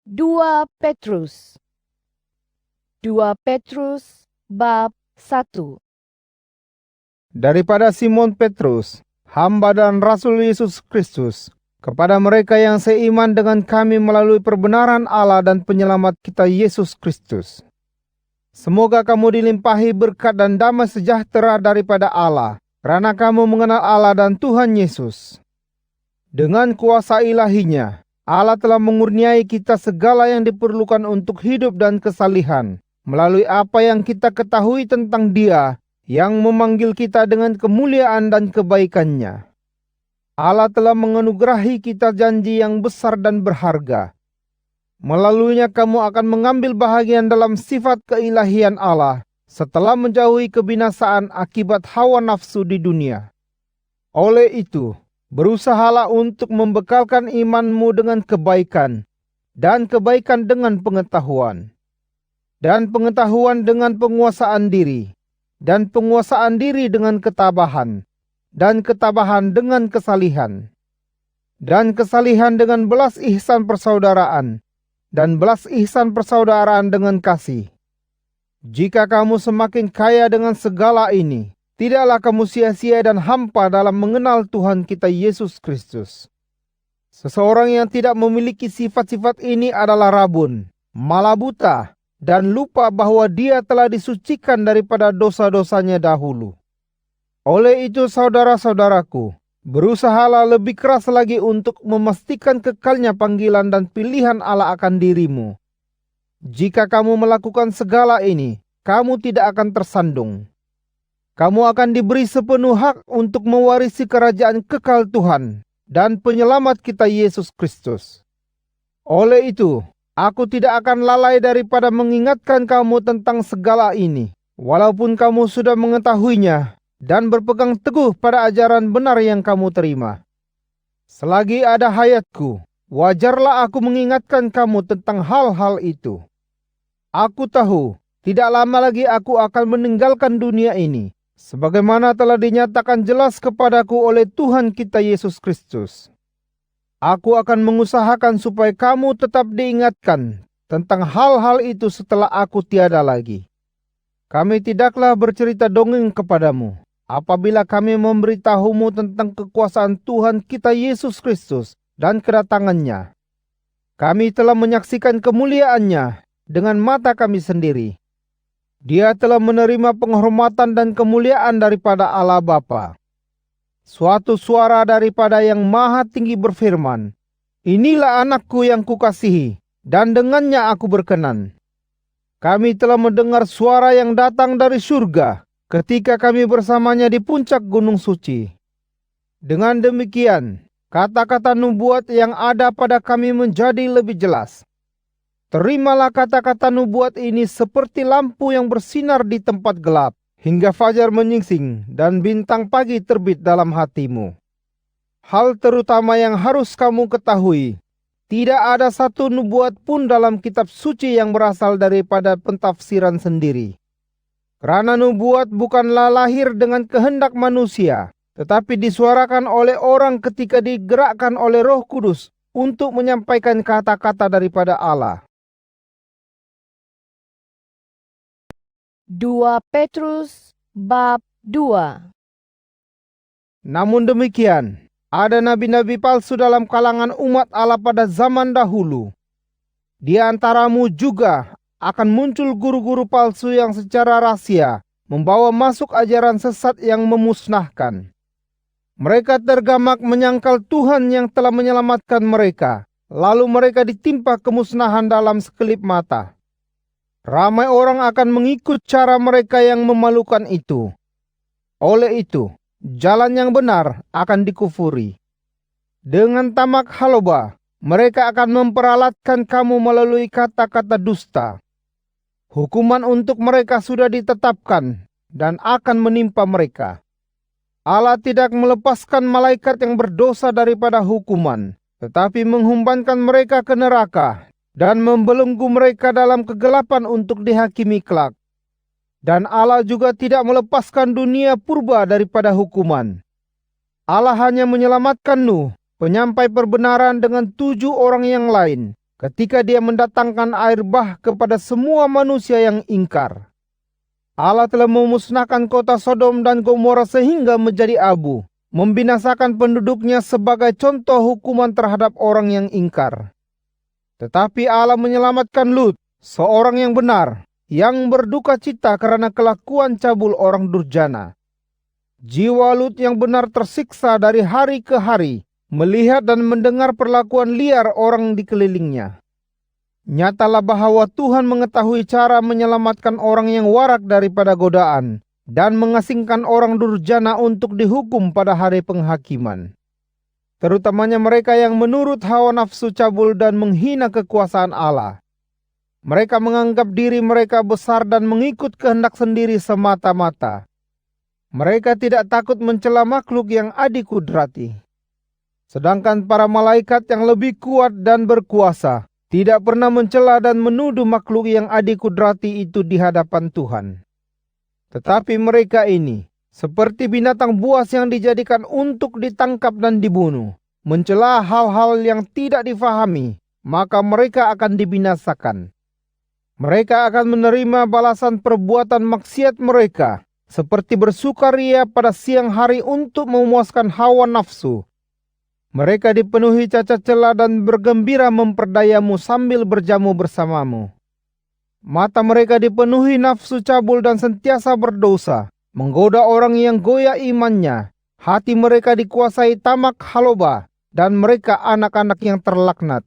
2 Petrus 2 Petrus bab 1. Daripada Simon Petrus, hamba dan Rasul Yesus Kristus, kepada mereka yang seiman dengan kami melalui perbenaran Allah dan penyelamat kita Yesus Kristus. Semoga kamu dilimpahi berkat dan damai sejahtera daripada Allah, karena kamu mengenal Allah dan Tuhan Yesus. Dengan kuasa ilahinya, Allah telah mengurniai kita segala yang diperlukan untuk hidup dan kesalihan, melalui apa yang kita ketahui tentang Dia yang memanggil kita dengan kemuliaan dan kebaikan-Nya. Allah telah menganugerahi kita janji yang besar dan berharga. Melaluinya kamu akan mengambil bahagian dalam sifat keilahian Allah setelah menjauhi kebinasaan akibat hawa nafsu di dunia. Oleh itu, berusahalah untuk membekalkan imanmu dengan kebaikan, dan kebaikan dengan pengetahuan, dan pengetahuan dengan penguasaan diri, dan penguasaan diri dengan ketabahan, dan ketabahan dengan kesalihan, dan kesalihan dengan belas ihsan persaudaraan, dan belas ihsan persaudaraan dengan kasih. Jika kamu semakin kaya dengan segala ini, tidaklah kamu sia-sia dan hampa dalam mengenal Tuhan kita Yesus Kristus. Seseorang yang tidak memiliki sifat-sifat ini adalah rabun, malah buta, dan lupa bahwa dia telah disucikan daripada dosa-dosanya dahulu. Oleh itu saudara-saudaraku, berusahalah lebih keras lagi untuk memastikan kekalnya panggilan dan pilihan Allah akan dirimu. Jika kamu melakukan segala ini, kamu tidak akan tersandung. Kamu akan diberi sepenuh hak untuk mewarisi kerajaan kekal Tuhan dan penyelamat kita Yesus Kristus. Oleh itu, aku tidak akan lalai daripada mengingatkan kamu tentang segala ini, walaupun kamu sudah mengetahuinya dan berpegang teguh pada ajaran benar yang kamu terima. Selagi ada hayatku, wajarlah aku mengingatkan kamu tentang hal-hal itu. Aku tahu, tidak lama lagi aku akan meninggalkan dunia ini, sebagaimana telah dinyatakan jelas kepadaku oleh Tuhan kita Yesus Kristus. Aku akan mengusahakan supaya kamu tetap diingatkan tentang hal-hal itu setelah aku tiada lagi. Kami tidaklah bercerita dongeng kepadamu apabila kami memberitahumu tentang kekuasaan Tuhan kita Yesus Kristus dan kedatangannya. Kami telah menyaksikan kemuliaannya dengan mata kami sendiri. Dia telah menerima penghormatan dan kemuliaan daripada Allah Bapa. Suatu suara daripada yang maha tinggi berfirman, "Inilah anakku yang kukasihi, dan dengannya aku berkenan." Kami telah mendengar suara yang datang dari surga ketika kami bersamanya di puncak gunung suci. Dengan demikian, kata-kata nubuat yang ada pada kami menjadi lebih jelas. Terimalah kata-kata nubuat ini seperti lampu yang bersinar di tempat gelap, hingga fajar menyingsing dan bintang pagi terbit dalam hatimu. Hal terutama yang harus kamu ketahui, tidak ada satu nubuat pun dalam kitab suci yang berasal daripada pentafsiran sendiri. Karena nubuat bukanlah lahir dengan kehendak manusia, tetapi disuarakan oleh orang ketika digerakkan oleh Roh Kudus untuk menyampaikan kata-kata daripada Allah. 2 Petrus bab 2. Namun demikian, ada nabi-nabi palsu dalam kalangan umat Allah pada zaman dahulu. Di antaramu juga akan muncul guru-guru palsu yang secara rahasia membawa masuk ajaran sesat yang memusnahkan. Mereka tergamak menyangkal Tuhan yang telah menyelamatkan mereka, lalu mereka ditimpa kemusnahan dalam sekelip mata. Ramai orang akan mengikut cara mereka yang memalukan itu. Oleh itu, jalan yang benar akan dikufuri. Dengan tamak haloba, mereka akan memperalatkan kamu melalui kata-kata dusta. Hukuman untuk mereka sudah ditetapkan dan akan menimpa mereka. Allah tidak melepaskan malaikat yang berdosa daripada hukuman, tetapi menghumbankan mereka ke neraka dan membelenggu mereka dalam kegelapan untuk dihakimi kelak. Dan Allah juga tidak melepaskan dunia purba daripada hukuman. Allah hanya menyelamatkan Nuh, penyampai perbenaran, dengan 7 orang yang lain, ketika Dia mendatangkan air bah kepada semua manusia yang ingkar. Allah telah memusnahkan kota Sodom dan Gomora sehingga menjadi abu, membinasakan penduduknya sebagai contoh hukuman terhadap orang yang ingkar. Tetapi Allah menyelamatkan Lut, seorang yang benar, yang berduka cita karena kelakuan cabul orang durjana. Jiwa Lut yang benar tersiksa dari hari ke hari, melihat dan mendengar perlakuan liar orang di kelilingnya. Nyatalah bahwa Tuhan mengetahui cara menyelamatkan orang yang warak daripada godaan, dan mengasingkan orang durjana untuk dihukum pada hari penghakiman. Terutamanya mereka yang menurut hawa nafsu cabul dan menghina kekuasaan Allah. Mereka menganggap diri mereka besar dan mengikut kehendak sendiri semata-mata. Mereka tidak takut mencela makhluk yang adikudrati. Sedangkan para malaikat yang lebih kuat dan berkuasa tidak pernah mencela dan menuduh makhluk yang adikudrati itu di hadapan Tuhan. Tetapi mereka ini seperti binatang buas yang dijadikan untuk ditangkap dan dibunuh, mencela hal-hal yang tidak difahami, maka mereka akan dibinasakan. Mereka akan menerima balasan perbuatan maksiat mereka, seperti bersukaria pada siang hari untuk memuaskan hawa nafsu. Mereka dipenuhi cacat cela dan bergembira memperdayamu sambil berjamu bersamamu. Mata mereka dipenuhi nafsu cabul dan sentiasa berdosa, menggoda orang yang goyah imannya. Hati mereka dikuasai tamak haloba, dan mereka anak-anak yang terlaknat.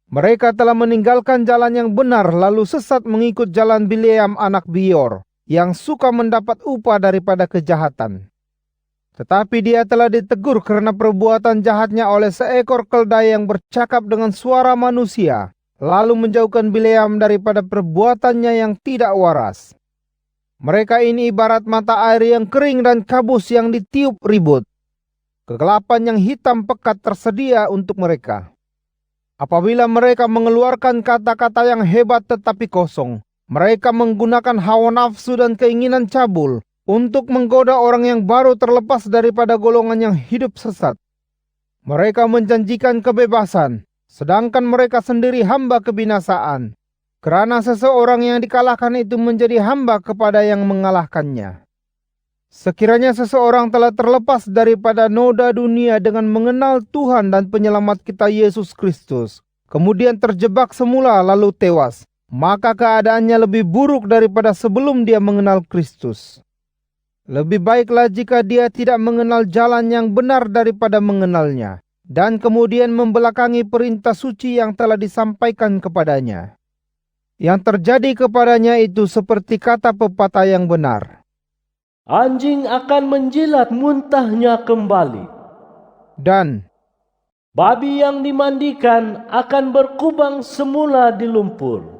Mereka telah meninggalkan jalan yang benar lalu sesat mengikut jalan Bileam anak Bior, yang suka mendapat upah daripada kejahatan. Tetapi dia telah ditegur karena perbuatan jahatnya oleh seekor keldai yang bercakap dengan suara manusia, lalu menjauhkan Bileam daripada perbuatannya yang tidak waras. Mereka ini ibarat mata air yang kering dan kabus yang ditiup ribut. Kegelapan yang hitam pekat tersedia untuk mereka. Apabila mereka mengeluarkan kata-kata yang hebat tetapi kosong, mereka menggunakan hawa nafsu dan keinginan cabul untuk menggoda orang yang baru terlepas daripada golongan yang hidup sesat. Mereka menjanjikan kebebasan, sedangkan mereka sendiri hamba kebinasaan, karena seseorang yang dikalahkan itu menjadi hamba kepada yang mengalahkannya. Sekiranya seseorang telah terlepas daripada noda dunia dengan mengenal Tuhan dan penyelamat kita Yesus Kristus, kemudian terjebak semula lalu tewas, maka keadaannya lebih buruk daripada sebelum dia mengenal Kristus. Lebih baiklah jika dia tidak mengenal jalan yang benar daripada mengenalnya, dan kemudian membelakangi perintah suci yang telah disampaikan kepadanya. Yang terjadi kepadanya itu seperti kata pepatah yang benar. Anjing akan menjilat muntahnya kembali. Dan Babi yang dimandikan akan berkubang semula di lumpur.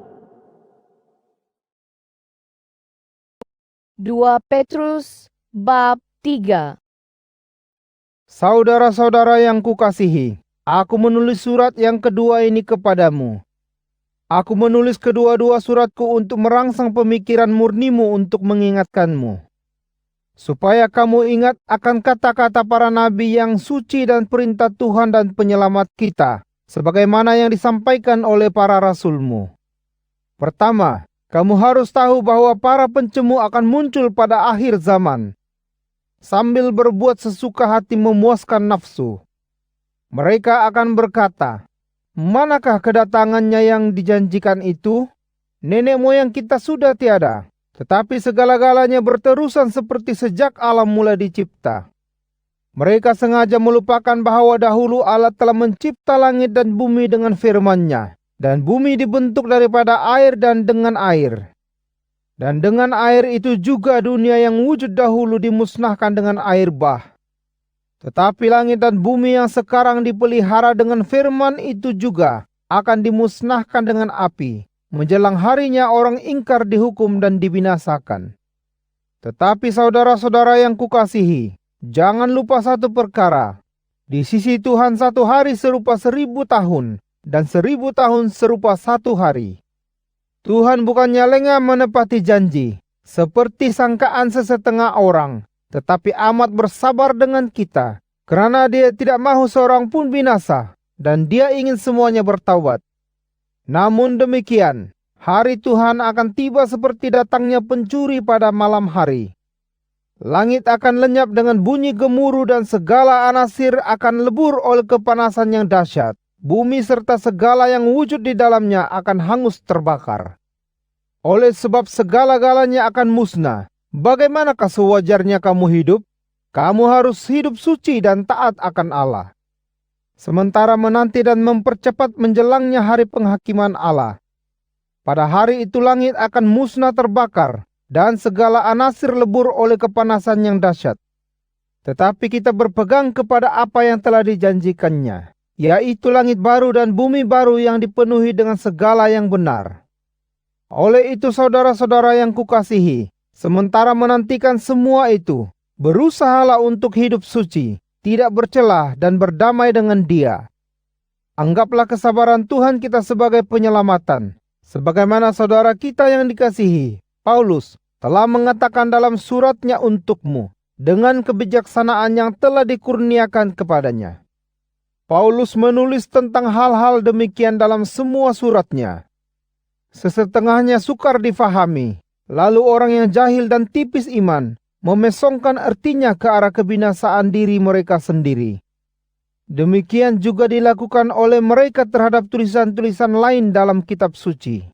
2 Petrus bab 3. saudara-saudara yang kukasihi, aku menulis surat yang kedua ini kepadamu. Aku menulis kedua-dua suratku untuk merangsang pemikiran murnimu untuk mengingatkanmu, supaya kamu ingat akan kata-kata para nabi yang suci dan perintah Tuhan dan penyelamat kita, sebagaimana yang disampaikan oleh para rasulmu. Pertama, kamu harus tahu bahwa para pencemu akan muncul pada akhir zaman, sambil berbuat sesuka hati memuaskan nafsu. Mereka akan berkata, manakah kedatangannya yang dijanjikan itu? Nenek moyang kita sudah tiada, tetapi segala-galanya berterusan seperti sejak alam mula dicipta. Mereka sengaja melupakan bahwa dahulu Allah telah mencipta langit dan bumi dengan firman-Nya, dan bumi dibentuk daripada air dan dengan air. Dan dengan air itu juga dunia yang wujud dahulu dimusnahkan dengan air bah. Tetapi langit dan bumi yang sekarang dipelihara dengan firman itu juga akan dimusnahkan dengan api. Menjelang harinya orang ingkar dihukum dan dibinasakan. Tetapi saudara-saudara yang kukasihi, jangan lupa satu perkara. Di sisi Tuhan satu hari serupa 1000 tahun, dan 1000 tahun serupa satu hari. Tuhan bukannya lengah menepati janji, seperti sangkaan sesetengah orang, tetapi amat bersabar dengan kita, karena Dia tidak mahu seorang pun binasa, dan Dia ingin semuanya bertaubat. Namun demikian, hari Tuhan akan tiba seperti datangnya pencuri pada malam hari. Langit akan lenyap dengan bunyi gemuruh dan segala anasir akan lebur oleh kepanasan yang dahsyat. Bumi serta segala yang wujud di dalamnya akan hangus terbakar. Oleh sebab segala-galanya akan musnah. Bagaimanakah sewajarnya kamu hidup? Kamu harus hidup suci dan taat akan Allah. Sementara menanti dan mempercepat menjelangnya hari penghakiman Allah. Pada hari itu langit akan musnah terbakar, dan segala anasir lebur oleh kepanasan yang dahsyat. Tetapi kita berpegang kepada apa yang telah dijanjikannya, yaitu langit baru dan bumi baru yang dipenuhi dengan segala yang benar. Oleh itu saudara-saudara yang kukasihi, sementara menantikan semua itu, berusahalah untuk hidup suci, tidak bercelah dan berdamai dengan Dia. Anggaplah kesabaran Tuhan kita sebagai penyelamatan, sebagaimana saudara kita yang dikasihi, Paulus, telah mengatakan dalam suratnya untukmu, dengan kebijaksanaan yang telah dikurniakan kepadanya. Paulus menulis tentang hal-hal demikian dalam semua suratnya. Sesetengahnya sukar difahami, lalu orang yang jahil dan tipis iman memesongkan artinya ke arah kebinasaan diri mereka sendiri. Demikian juga dilakukan oleh mereka terhadap tulisan-tulisan lain dalam kitab suci.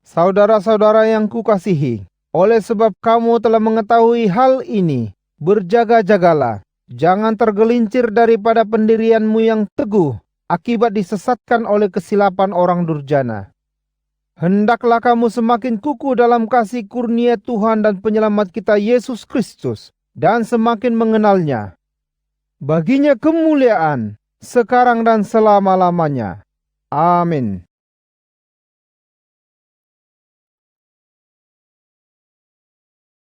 Saudara-saudara yang kukasihi, oleh sebab kamu telah mengetahui hal ini, berjaga-jagalah, jangan tergelincir daripada pendirianmu yang teguh, akibat disesatkan oleh kesilapan orang durjana. Hendaklah kamu semakin kukuh dalam kasih kurnia Tuhan dan penyelamat kita Yesus Kristus, dan semakin mengenalnya. Baginya kemuliaan, sekarang dan selama-lamanya. Amin.